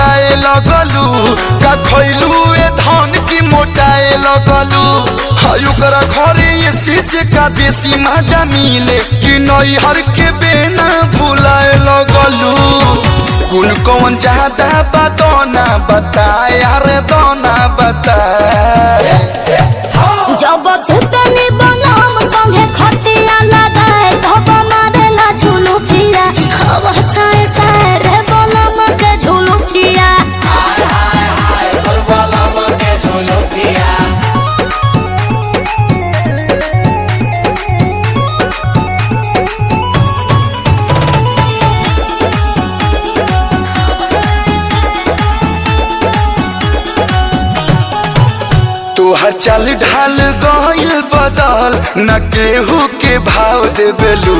मोटाए लगलू का खैलू ए धन की मोटाए लगलू ओकरा घरे से का देसी मजा मिले कि नैहर के बेना भुलाए लगलू कुल कौन ज्यादा बदौना बता यार दोना बता जब सुतनी बनम संगे खटिया लगाए धब मारेला झुलू फिरा हवा साए साए रे बनम के झुलू फिरा हाय हाय हाय बलबलम के झुलू फिरा तोहर चल ढाल गइल बदल न केहू के भाव देबेलू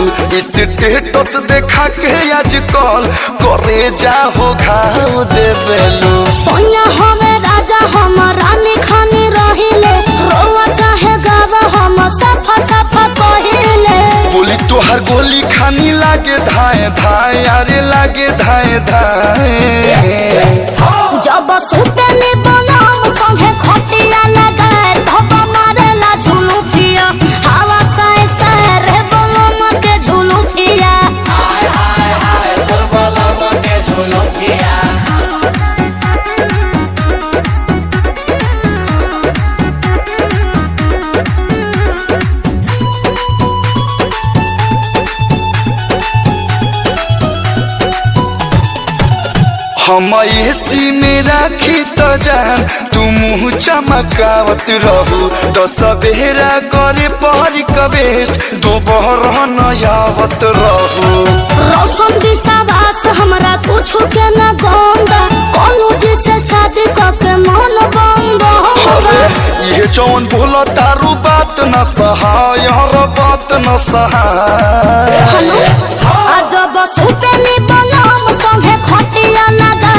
स्टेटस देखा के आजकल करे जाहो घाव देबेलू सोया हमें राजा हम रानी खानी रहिले रोवा चाहे गावा हम सफा सफा कहिले बोली तोहर गोली खानी लागे धाए धाए अरे लागे धाए धाए जब सुतनी बनम संगे खटिया लगाए धब मारेला झुलू फिया हवा साए साए रे बनम के झुलू फिया हाय हाय हाय बलबलम के झुलू फिरा हम एसी में राखी तो जान तू मुँह चमकावत रहू तो सवेरा करे पहरी कवेस्ट दोपहर नयावत रहू रोशन विश्वास हमरा कुछ के न गंगा कॉलेज से शादी करके मन बंद अरे ये जौन बोला तारू बात न सहाय हर बात न सहाय आज जब सुतनी बनम संगे खटिया लगा